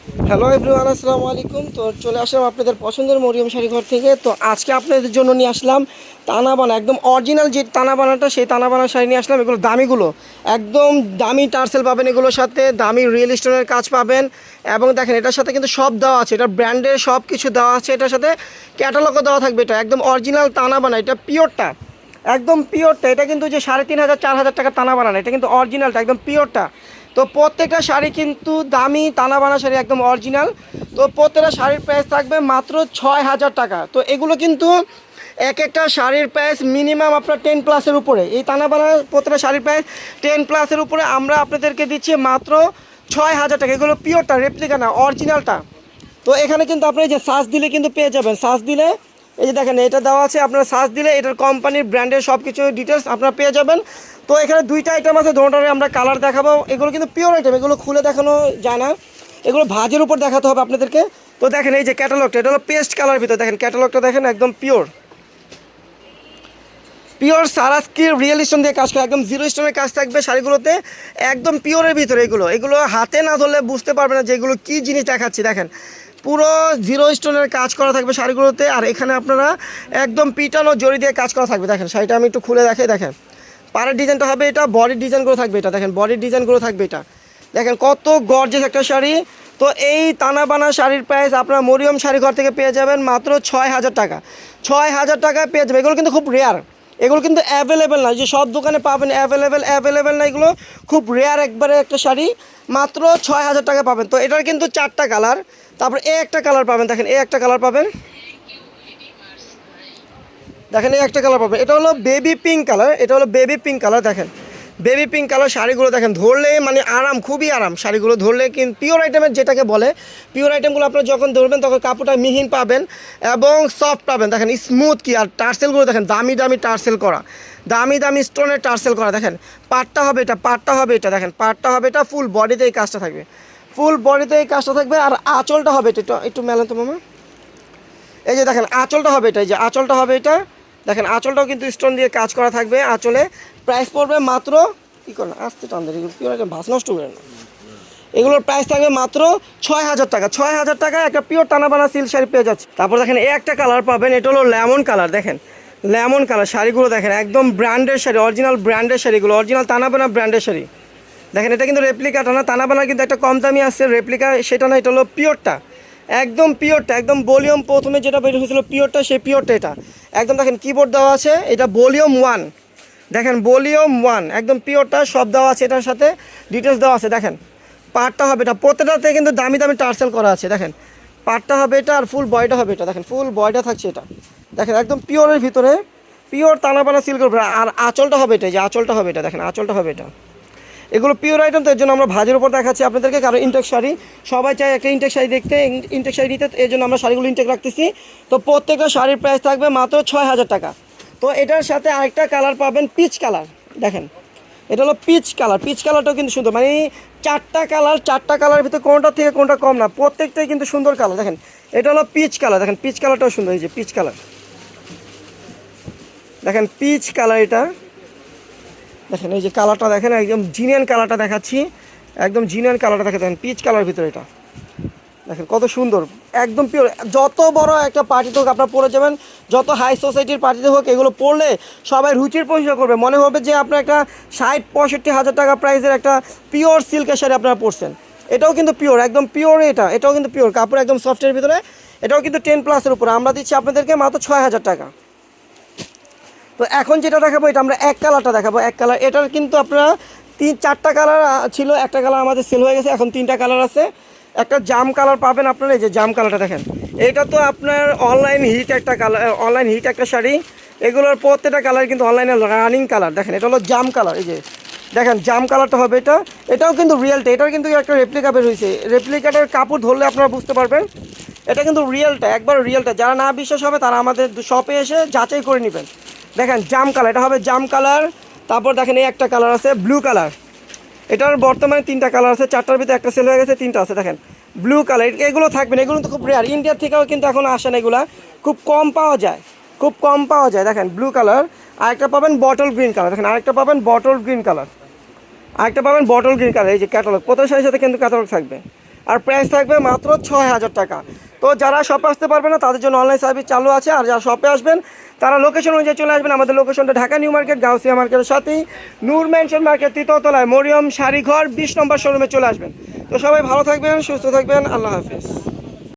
Hello everyone, আসসালামু আলাইকুম। তো চলে আসলাম আপনাদের পছন্দের মরিয়ম শাড়ি ঘর থেকে। তো আজকে আপনাদের জন্য নিয়ে আসলাম তানাবানা, একদম অরিজিনাল যে তানাবানাটা, সেই তানাবানা শাড়ি নিয়ে আসলাম। এগুলো দামিগুলো, একদম দামি টার্সেল পাবেন, এগুলোর সাথে দামি রিয়েল স্টোনের কাজ পাবেন। এবং দেখেন এটার সাথে কিন্তু সব দেওয়া আছে, এটা ব্র্যান্ডের সব কিছু দেওয়া আছে, এটার সাথে ক্যাটালগও দেওয়া থাকবে। এটা একদম অরিজিনাল তানাবানা, এটা পিওরটা, একদম পিওরটা। এটা কিন্তু যে 3,500 4,000 টাকা টানা বানানো, এটা কিন্তু অরিজিনালটা, একদম পিওরটা। তো প্রত্যেকটা শাড়ি কিন্তু দামি টানা বানা শাড়ি, একদম অরিজিনাল। তো প্রত্যেকটা শাড়ির প্রাইস থাকবে মাত্র 6,000 টাকা। তো এগুলো কিন্তু এক একটা শাড়ির প্রাইস মিনিমাম আপনার 10+ উপরে। এই টানা বানা প্রত্যেকটা শাড়ির প্রাইস 10+ উপরে। আমরা আপনাদেরকে দিচ্ছি মাত্র 6,000 টাকা। এগুলো পিওরটা, রেপ্লিকা না, অরিজিনালটা। তো এখানে কিন্তু আপনি যে সার্চ দিলে কিন্তু পেয়ে যাবেন। সার্চ দিলে এই যে দেখেন এটা দেওয়া আছে, আপনারা সার্চ দিলে এটার কোম্পানির ব্র্যান্ডের সব কিছু ডিটেলস আপনারা পেয়ে যাবেন। তো এখানে দুইটা আইটেম আছে, দুটোরে আমরা কালার দেখাবো। এগুলো কিন্তু পিওর আইটেম, এগুলো খুলে দেখানো যায় না, এগুলো ভাজের উপর দেখাতে হবে আপনাদেরকে। তো দেখেন এই যে ক্যাটালগটা, এটা হলো পেস্ট কালার ভিতরে, দেখেন ক্যাটালগটা দেখেন, একদম পিওর পিওর সারাস্কি রিয়েল স্টোন দিয়ে কাজ করে, একদম জিরো স্টোনের কাজ থাকবে শাড়িগুলোতে, একদম পিওরের ভিতরে। এগুলো এগুলো হাতে না ধরলে বুঝতে পারবে না যে এগুলো কী জিনিস দেখাচ্ছি। দেখেন পুরো জিরো স্টোনের কাজ করা থাকবে শাড়িগুলোতে। আর এখানে আপনারা একদম পিটানো জড়ি দিয়ে কাজ করা থাকবে। দেখেন শাড়িটা আমি একটু খুলে দেখাই, দেখেন পাড়ের ডিজাইনটা হবে এটা, বডির ডিজাইনগুলো থাকবে এটা, দেখেন বডির ডিজাইনগুলো থাকবে এটা। দেখেন কত গর্জিয়াস একটা শাড়ি। তো এই তানাবানা শাড়ির প্রাইস আপনারা মরিয়ম শাড়ি ঘর থেকে পেয়ে যাবেন মাত্র 6,000 টাকা। 6,000 টাকায় পেয়ে যাবেন। এগুলো কিন্তু খুব রেয়ার, এগুলো কিন্তু অ্যাভেলেবেল না, যে সব দোকানে পাবেন অ্যাভেলেবেল না, এগুলো খুব রেয়ার একবারে একটা শাড়ি, মাত্র 6,000 টাকা পাবেন। তো এটার কিন্তু 4টা কালার, তারপর এ একটা কালার পাবেন, দেখেন এ একটা কালার পাবেন, দেখেন এই একটা কালার পাবেন, এটা হলো বেবি পিঙ্ক কালার, এটা হলো বেবি পিঙ্ক কালার। দেখেন বেবি পিঙ্ক কালার শাড়িগুলো দেখেন, ধরলে মানে আরাম, খুবই আরাম শাড়িগুলো ধরলে। কিন্তু পিওর আইটেমের যেটাকে বলে, পিওর আইটেমগুলো আপনারা যখন ধরবেন তখন কাপড়টা মিহিন পাবেন এবং সফট পাবেন। দেখেন স্মুথ কি, আর টার্সেলগুলো দেখেন দামি দামি টার্সেল করা, দামি দামি স্টোনের টার্সেল করা। দেখেন পাটটা হবে এটা, পাটটা হবে এটা, দেখেন পাটটা হবে এটা, ফুল বডিতে এই কাজটা থাকবে, ফুল বডিতে এই কাজটা থাকবে। আর আঁচলটা হবে এটা, একটু একটু মেলেন তো মামা, এই যে দেখেন আঁচলটা হবে এটা, এই যে আঁচলটা হবে এটা। দেখেন আঁচলটাও কিন্তু স্টোন দিয়ে কাজ করা থাকবে আঁচলে। প্রাইস পড়বে মাত্র, কী করেন আসতে টান দেয়, পিওর একটা ভাস নষ্ট করে না, এগুলোর প্রাইস থাকবে মাত্র 6,000 টাকা। 6,000 টাকায় একটা পিওর টানাবানা সিল্ক শাড়ি পেয়ে যাচ্ছে। তারপর দেখেন এই একটা কালার পাবেন, এটা হলো লেমন কালার। দেখেন লেমন কালার শাড়িগুলো দেখেন, একদম ব্র্যান্ডের শাড়ি, অরিজিনাল ব্র্যান্ডের শাড়িগুলো, অরিজিনাল টানাবানা ব্র্যান্ডের শাড়ি। দেখেন এটা কিন্তু রেপ্লিকাটা না, টানাবানা কিন্তু একটা কম দামি আসছে রেপ্লিকা, সেটা না, এটা হলো পিওরটা, একদম পিওরটা, একদম ভলিউম প্রথমে যেটা বের হয়েছিল পিওরটা, সেই পিওরটা এটা। একদম দেখেন কিবোর্ড দেওয়া আছে, এটা ভলিউম 1, দেখেন ভলিউম 1 একদম পিওরটা, সব দেওয়া আছে, এটার সাথে ডিটেলস দেওয়া আছে। দেখেন পাটটা হবে এটা, প্রত্যেকটাতে কিন্তু দামি দামি টার্সেল করা আছে। দেখেন পাটটা হবে এটা, আর ফুল বয়টা হবে এটা, দেখেন ফুল বয়টা থাকছে এটা। দেখেন একদম পিওরের ভিতরে, পিওর তানাবানা সিল্কের উপরে। আর আঁচলটা হবে এটা, যে আঁচলটা হবে এটা, দেখেন আঁচলটা হবে এটা। এগুলো পিওর আইটেম, তো এর জন্য আমরা ভাজের উপর দেখাচ্ছি আপনাদেরকে, কারণ ইনটেক শাড়ি সবাই চায় একটা ইনটেক শাড়ি দেখতে, ইনটেক শাড়ি নিতে, এর জন্য আমরা শাড়িগুলো ইনটেক রাখতেছি। তো প্রত্যেকটা শাড়ির প্রাইস থাকবে মাত্র 6,000 টাকা। তো এটার সাথে আরেকটা কালার পাবেন, পিচ কালার। দেখেন এটা হলো পিচ কালার, পিচ কালারটাও কিন্তু সুন্দর, মানে 4টা কালার, 4টা কালারের ভিতরে কোনটা থেকে কোনটা কম না, প্রত্যেকটাই কিন্তু সুন্দর কালার। দেখেন এটা হলো পিচ কালার, দেখেন পিচ কালারটাও সুন্দর, এই যে পিচ কালার, দেখেন পিচ কালার এটা। দেখেন এই যে কালারটা দেখেন, একদম জিনিয়ান কালারটা দেখাচ্ছি, একদম জিনিয়ান কালারটা দেখেন, পিচ কালার ভিতরে এটা। দেখেন কত সুন্দর, একদম পিওর। যত বড় একটা পার্টিতে হোক আপনারা পরে যাবেন, যত হাই সোসাইটির পার্টিতে হোক, এগুলো পরলে সবাই রুচির প্রশংসা করবে, মনে হবে যে আপনার একটা 60-65 হাজার টাকা প্রাইসের একটা পিওর সিল্কের শাড়ি আপনারা পরছেন। এটাও কিন্তু পিওর, একদম পিওর এটা, এটাও কিন্তু পিওর কাপড়, একদম সফটের ভিতরে। এটাও কিন্তু 10+-এর উপরে। আমরা দিচ্ছি আপনাদেরকে মাত্র 6,000 টাকা। তো এখন যেটা দেখাবো, এটা আমরা এক কালারটা দেখাবো, এক কালার। এটার কিন্তু আপনারা 3-4টা কালার ছিল, একটা কালার আমাদের সেল হয়ে গেছে, এখন 3টা কালার আছে। একটা জাম কালার পাবেন আপনারা, এই যে জাম কালারটা দেখেন, এটা তো আপনার অনলাইন হিট একটা কালার, অনলাইন হিট একটা শাড়ি। এগুলোর প্রত্যেকটা কালার কিন্তু অনলাইনে রানিং কালার। দেখেন এটা হলো জাম কালার, এই যে দেখেন জাম কালারটা হবে এটা। এটাও কিন্তু রিয়েলটা, এটার কিন্তু একটা রেপ্লিকা বের হয়েছে, রেপ্লিকাটার কাপড় ধরলে আপনারা বুঝতে পারবেন এটা কিন্তু রিয়েলটা, একবার রিয়েলটা। যারা না বিশ্বাস হবে তারা আমাদের শপে এসে যাচাই করে নেবেন। দেখেন জাম কালার, এটা হবে জাম কালার। তারপর দেখেন এই একটা কালার আছে ব্লু কালার, এটার বর্তমানে 3টা কালার আছে, 4টার ভিতরে একটা সেল হয়ে গেছে, 3টা আছে। দেখেন ব্লু কালার, এগুলো থাকবে না, এগুলো তো খুব রেয়ার, ইন্ডিয়ার থেকেও কিন্তু এখন আসে না, এগুলো খুব কম পাওয়া যায়, খুব কম পাওয়া যায়। দেখেন ব্লু কালার, আরেকটা পাবেন বটল গ্রিন কালার, দেখেন আরেকটা পাবেন বটল গ্রিন কালার, আরেকটা পাবেন বটল গ্রিন কালার। এই যে ক্যাটালগ, প্রত্যেক শাড়ির সাথে কিন্তু ক্যাটালগ থাকবে। আর প্রাইস থাকবে মাত্র 6,000 টাকা। তো যারা শপে আসতে পারবে না তাদের জন্য অনলাইন সার্ভিস চালু আছে, আর যারা শপে আসবেন তারা লোকেশন অনুযায়ী চলে আসবেন। আমাদের লোকেশনটা ঢাকা নিউ মার্কেট, গাউসিয়া মার্কেটের সাথেই নূর ম্যানশন মার্কেট, তৃতীয় তলায় মরিয়ম শাড়ি ঘর 20 নম্বর শোরুমে চলে আসবেন। তো সবাই ভালো থাকবেন, সুস্থ থাকবেন, আল্লাহ হাফেজ।